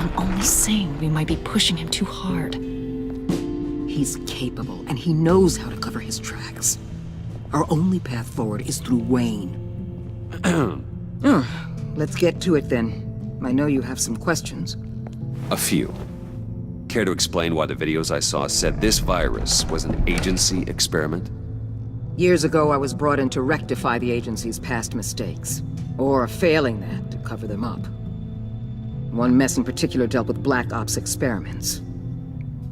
I'm only saying we might be pushing him too hard. He's capable, and he knows how to cover his tracks. Our only path forward is through Wayne. Let's get to it then. I know you have some questions. A few. Care to explain why the videos I saw said this virus was an agency experiment? Years ago, I was brought in to rectify the agency's past mistakes. Or failing that, to cover them up. One mess in particular dealt with Black Ops experiments.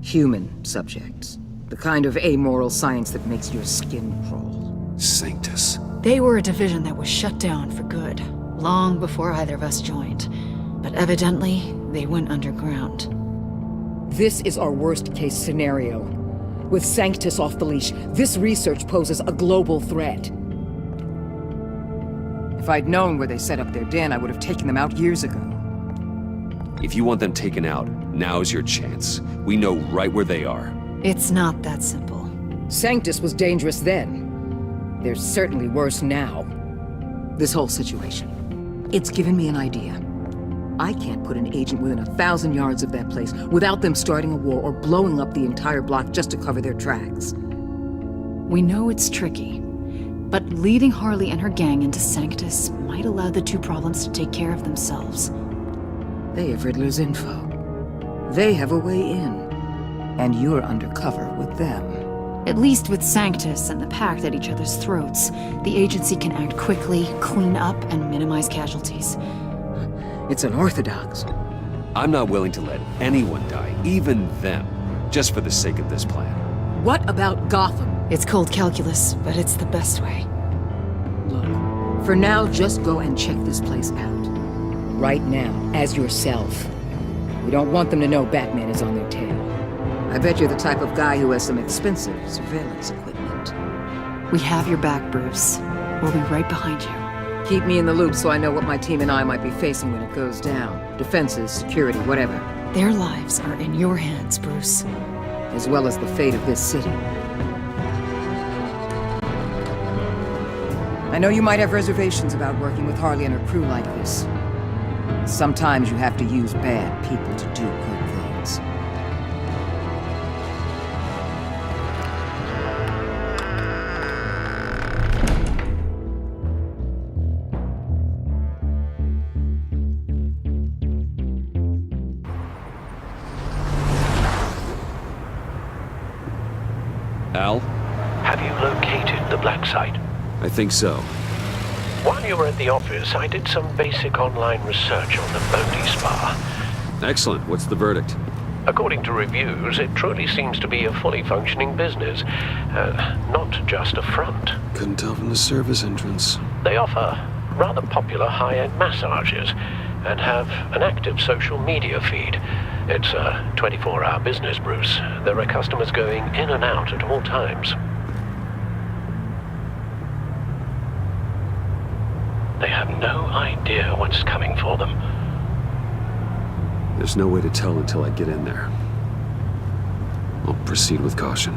Human subjects. The kind of amoral science that makes your skin crawl. Sanctus. They were a division that was shut down for good, long before either of us joined. But evidently, they went underground. This is our worst-case scenario. With Sanctus off the leash, this research poses a global threat. If I'd known where they set up their den, I would have taken them out years ago. If you want them taken out, now's your chance. We know right where they are. It's not that simple. Sanctus was dangerous then. They're certainly worse now. This whole situation, it's given me an idea. I can't put an agent within 1,000 yards of that place without them starting a war or blowing up the entire block just to cover their tracks. We know it's tricky, but leading Harley and her gang into Sanctus might allow the two problems to take care of themselves. They have Riddler's info. They have a way in. And you're undercover with them. At least with Sanctus and the Pact at each other's throats, the agency can act quickly, clean up, and minimize casualties. It's unorthodox. I'm not willing to let anyone die, even them, just for the sake of this plan. What about Gotham? It's cold calculus, but it's the best way. Look, for now, just go and check this place out. Right now, as yourself. We don't want them to know Batman is on their tail. I bet you're the type of guy who has some expensive surveillance equipment. We have your back, Bruce. We'll be right behind you. Keep me in the loop so I know what my team and I might be facing when it goes down. Defenses, security, whatever. Their lives are in your hands, Bruce. As well as the fate of this city. I know you might have reservations about working with Harley and her crew like this. Sometimes you have to use bad people to do good things. Al? Have you located the black site? I think so. While you were at the office, I did some basic online research on the Bodhi Spa. Excellent. What's the verdict? According to reviews, it truly seems to be a fully functioning business, not just a front. Couldn't tell from the service entrance. They offer rather popular high-end massages and have an active social media feed. It's a 24-hour business, Bruce. There are customers going in and out at all times. They have no idea what's coming for them. There's no way to tell until I get in there. I'll proceed with caution.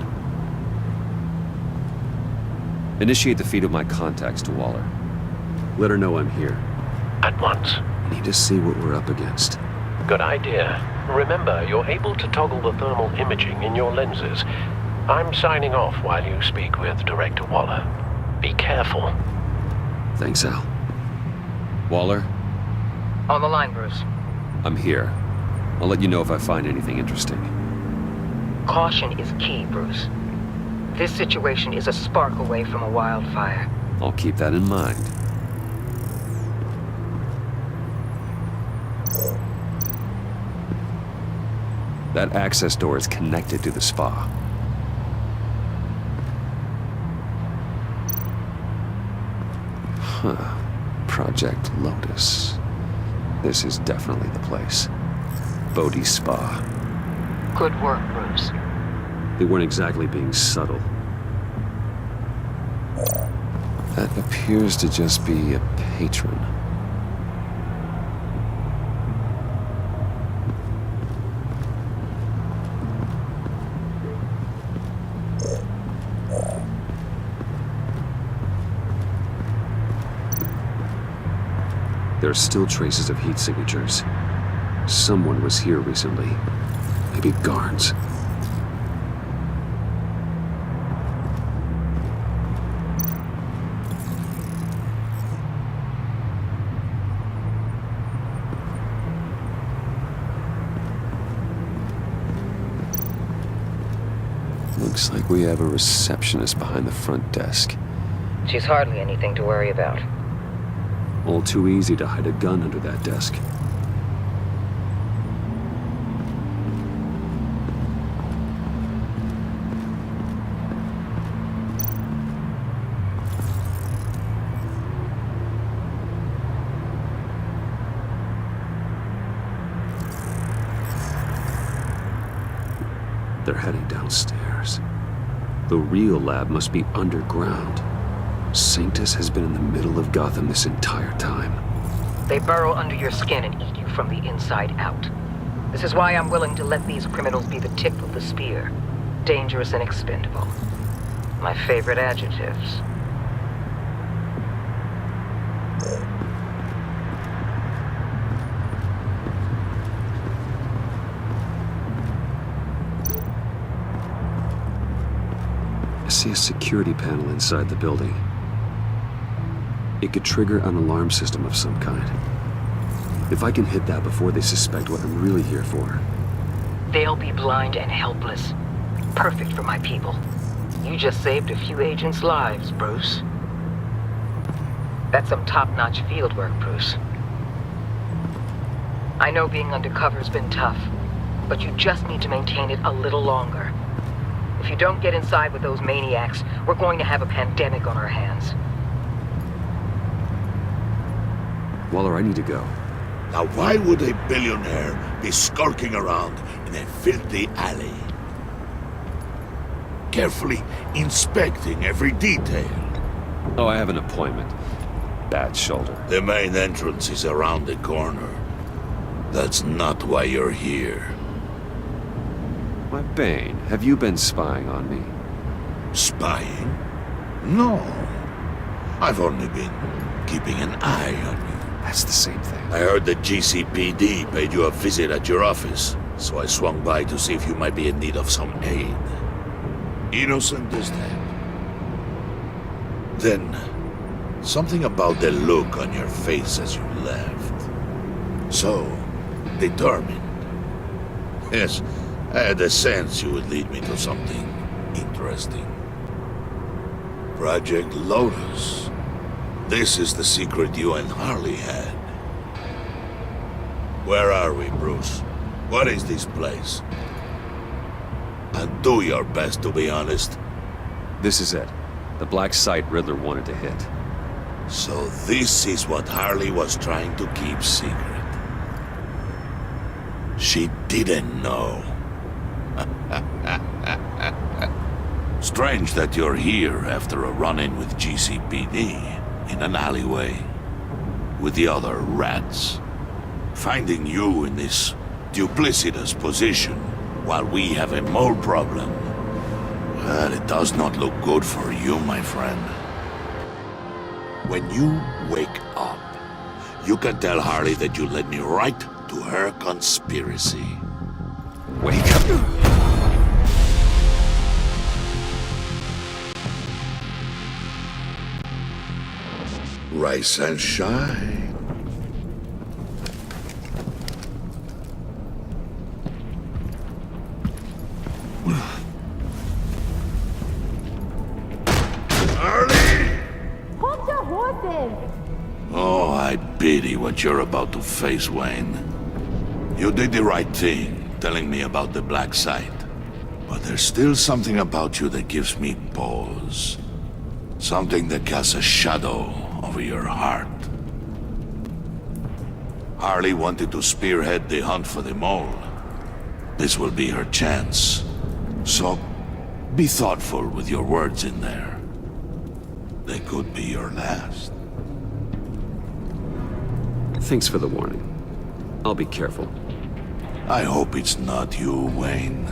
Initiate the feed of my contacts to Waller. Let her know I'm here. At once. I need to see what we're up against. Good idea. Remember, you're able to toggle the thermal imaging in your lenses. I'm signing off while you speak with Director Waller. Be careful. Thanks, Al. Waller? On the line, Bruce. I'm here. I'll let you know if I find anything interesting. Caution is key, Bruce. This situation is a spark away from a wildfire. I'll keep that in mind. That access door is connected to the spa. Huh. Project Lotus. This is definitely the place. Bodhi Spa. Good work, Bruce. They weren't exactly being subtle. That appears to just be a patron. There are still traces of heat signatures. Someone was here recently. Maybe guards. Looks like we have a receptionist behind the front desk. She's hardly anything to worry about. All too easy to hide a gun under that desk. They're heading downstairs. The real lab must be underground. Sanctus has been in the middle of Gotham this entire time. They burrow under your skin and eat you from the inside out. This is why I'm willing to let these criminals be the tip of the spear. Dangerous and expendable. My favorite adjectives. I see a security panel inside the building. It could trigger an alarm system of some kind. If I can hit that before they suspect what I'm really here for. They'll be blind and helpless. Perfect for my people. You just saved a few agents' lives, Bruce. That's some top-notch field work, Bruce. I know being undercover's been tough, but you just need to maintain it a little longer. If you don't get inside with those maniacs, we're going to have a pandemic on our hands. Waller, I need to go. Now why would a billionaire be skulking around in a filthy alley? Carefully inspecting every detail. Oh, I have an appointment. Bad shoulder. The main entrance is around the corner. That's not why you're here. My Bane, have you been spying on me? Spying? No. I've only been keeping an eye on you. That's the same thing. I heard the GCPD paid you a visit at your office, so I swung by to see if you might be in need of some aid. Innocent as that. Then, something about the look on your face as you left. So, determined. Yes, I had a sense you would lead me to something interesting. Project Lotus. This is the secret you and Harley had. Where are we, Bruce? What is this place? And do your best to be honest. This is it. The black site Riddler wanted to hit. So this is what Harley was trying to keep secret. She didn't know. Strange that you're here after a run-in with GCPD in an alleyway with the other rats. Finding you in this duplicitous position while we have a mole problem. Well, it does not look good for you, my friend. When you wake up, you can tell Harley that you led me right to her conspiracy. Wake up. Rise and shine. Harley! Hold your horses! Oh, I pity what you're about to face, Wayne. You did the right thing, telling me about the black site. But there's still something about you that gives me pause. Something that casts a shadow over your heart. Harley wanted to spearhead the hunt for the mole. This will be her chance. So, be thoughtful with your words in there. They could be your last. Thanks for the warning. I'll be careful. I hope it's not you, Wayne.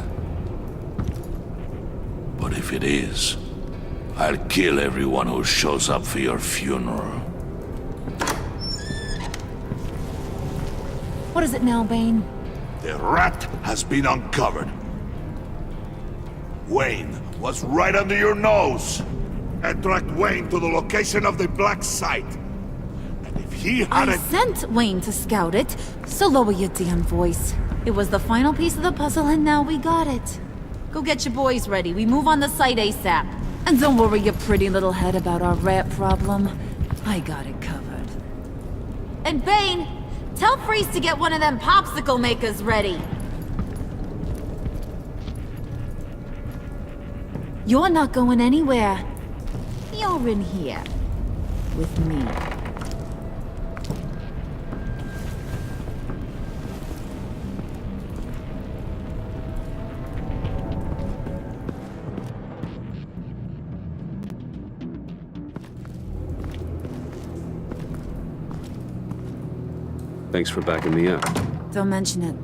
But if it is, I'll kill everyone who shows up for your funeral. What is it now, Bane? The rat has been uncovered. Wayne was right under your nose. And tracked Wayne to the location of the black site. And if he I hadn't... sent Wayne to scout it, so lower your damn voice. It was the final piece of the puzzle and now we got it. Go get your boys ready. We move on the site ASAP. And don't worry your pretty little head about our rat problem. I got it covered. And Bane, tell Freeze to get one of them popsicle makers ready. You're not going anywhere. You're in here. With me. Thanks for backing me up. Don't mention it.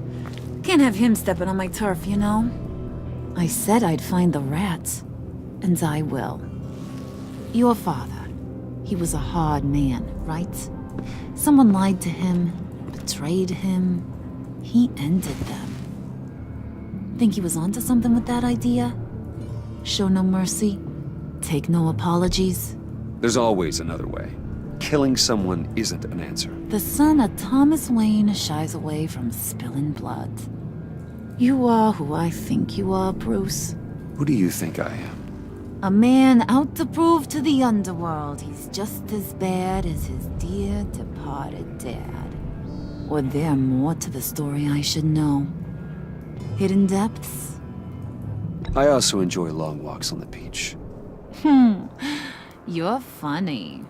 Can't have him stepping on my turf, you know? I said I'd find the rats. And I will. Your father. He was a hard man, right? Someone lied to him, betrayed him. He ended them. Think he was onto something with that idea? Show no mercy? Take no apologies? There's always another way. Killing someone isn't an answer. The son of Thomas Wayne shies away from spilling blood. You are who I think you are, Bruce. Who do you think I am? A man out to prove to the underworld he's just as bad as his dear departed dad. Or there more to the story I should know. Hidden depths? I also enjoy long walks on the beach. You're funny.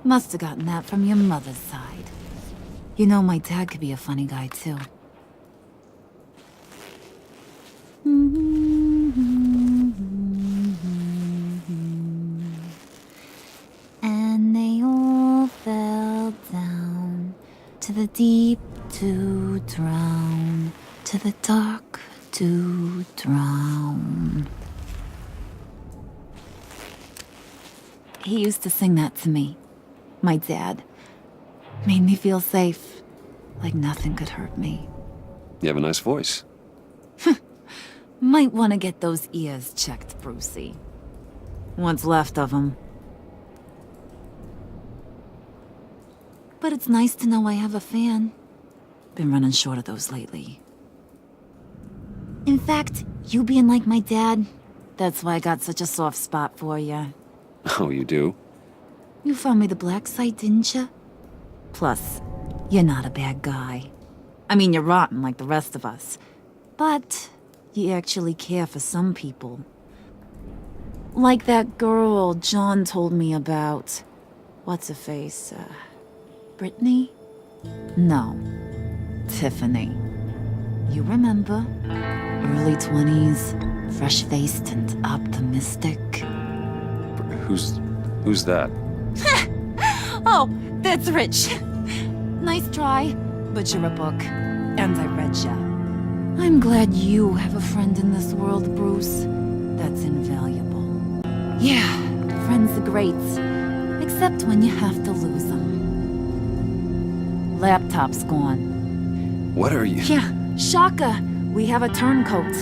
Must have gotten that from your mother's side. You know, my dad could be a funny guy, too. And they all fell down to the deep to drown, to the dark to drown. He used to sing that to me. My dad. Made me feel safe. Like nothing could hurt me. You have a nice voice. Might want to get those ears checked, Brucey. What's left of them. But it's nice to know I have a fan. Been running short of those lately. In fact, you being like my dad, that's why I got such a soft spot for you. Oh, you do? You found me the black site, didn't you? Plus, you're not a bad guy. I mean, you're rotten like the rest of us. But you actually care for some people. Like that girl John told me about. What's her face? Brittany? No. Tiffany. You remember? Early 20s, fresh-faced and optimistic. Who's that? Oh, that's Rich. Nice try, but you're a book, and I read ya. I'm glad you have a friend in this world, Bruce. That's invaluable. Yeah, friends are great, except when you have to lose them. Laptop's gone. What are you? Yeah, shocker. We have a turncoat.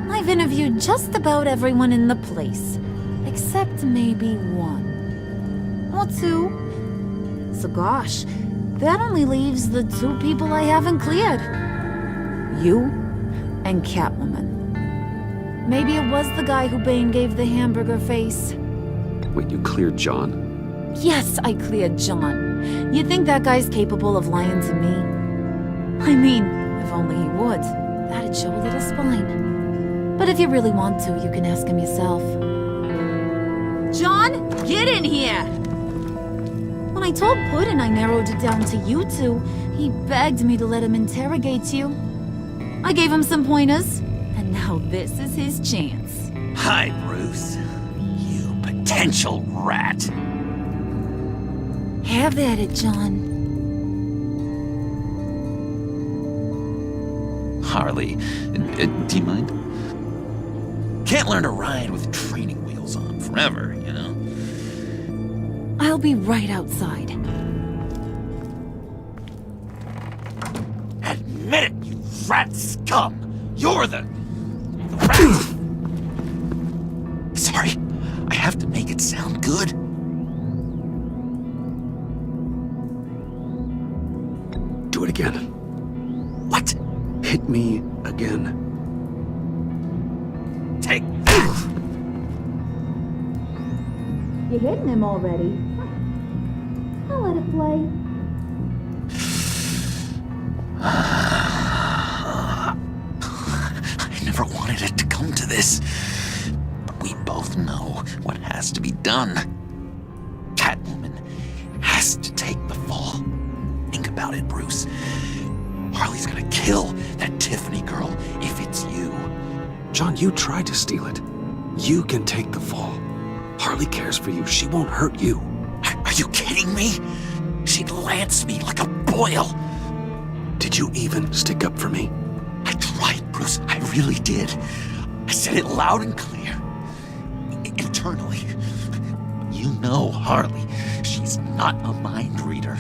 I've interviewed just about everyone in the place, except maybe one. Or two. So gosh, that only leaves the two people I haven't cleared. You and Catwoman. Maybe it was the guy who Bane gave the hamburger face. Wait, you cleared John? Yes, I cleared John. You think that guy's capable of lying to me? I mean, if only he would. That'd show a little spine. But if you really want to, you can ask him yourself. John, get in here! When I told Puddin' I narrowed it down to you two, he begged me to let him interrogate you. I gave him some pointers, and now this is his chance. Hi, Bruce. You potential rat. Have at it, John. Harley, do you mind? Can't learn to ride with training wheels on forever, you know? I'll be right outside. Admit it, you rat scum! You're the rat! Sorry, I have to make it sound good. Do it again. What? Hit me again. Take that! You're hitting him already. I'll let it play. I never wanted it to come to this. But we both know what has to be done. Catwoman has to take the fall. Think about it, Bruce. Harley's gonna kill that Tiffany girl if it's you. John, you tried to steal it. You can take the fall. Harley cares for you. She won't hurt you. Are you kidding me? She'd lance me like a boil. Did you even stick up for me? I tried, Bruce. I really did. I said it loud and clear. Internally. You know Harley. She's not a mind reader.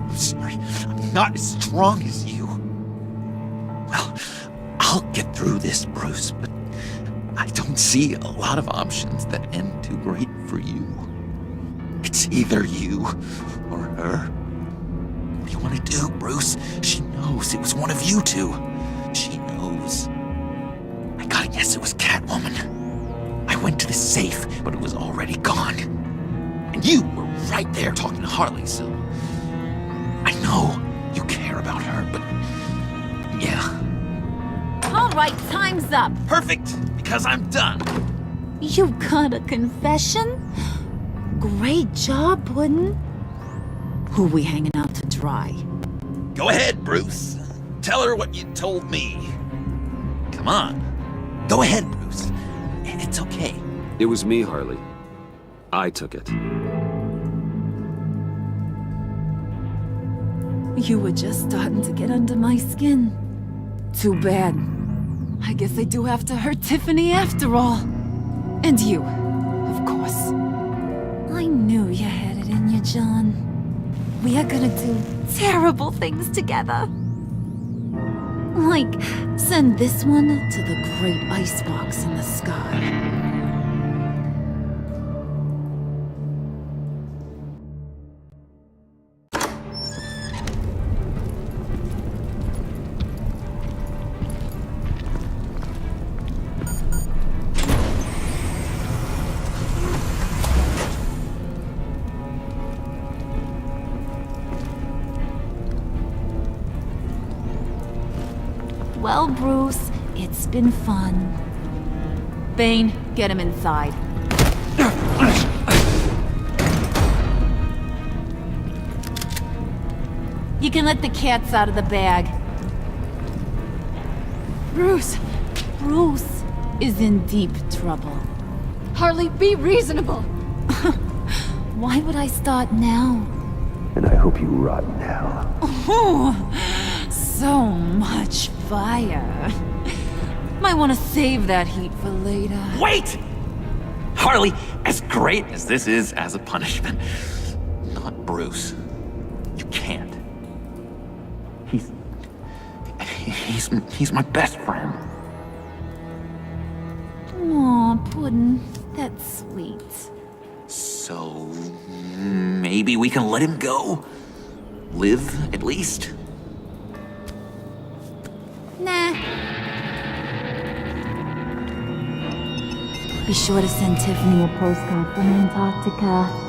I'm sorry. I'm not as strong as you. Well, I'll get through this, Bruce, but I don't see a lot of options that end too great for you. It's either you or her. What do you want to do, Bruce? She knows it was one of you two. She knows. I gotta guess it was Catwoman. I went to the safe, but it was already gone. And you were right there talking to Harley, so... I know you care about her, but... yeah. All right, time's up. Perfect, because I'm done. You got a confession? Great job, Puddin'. Who we hanging out to dry? Go ahead, Bruce. Tell her what you told me. Come on. Go ahead, Bruce. It's okay. It was me, Harley. I took it. You were just starting to get under my skin. Too bad. I guess I do have to hurt Tiffany after all. And you, of course. I knew you had it in you, John. We are gonna do terrible things together. Like, send this one to the great icebox in the sky. Well, Bruce, it's been fun. Bane, get him inside. You can let the cats out of the bag. Bruce, Bruce is in deep trouble. Harley, be reasonable. Why would I start now? And I hope you rot in hell. Oh, so much fire. Might want to save that heat for later. Wait! Harley, as great as this is as a punishment, not Bruce. You can't. He's my best friend. Aw, Puddin', that's sweet. So maybe we can let him go? Live, at least? Nah. Be sure to send Tiffany a postcard from Antarctica.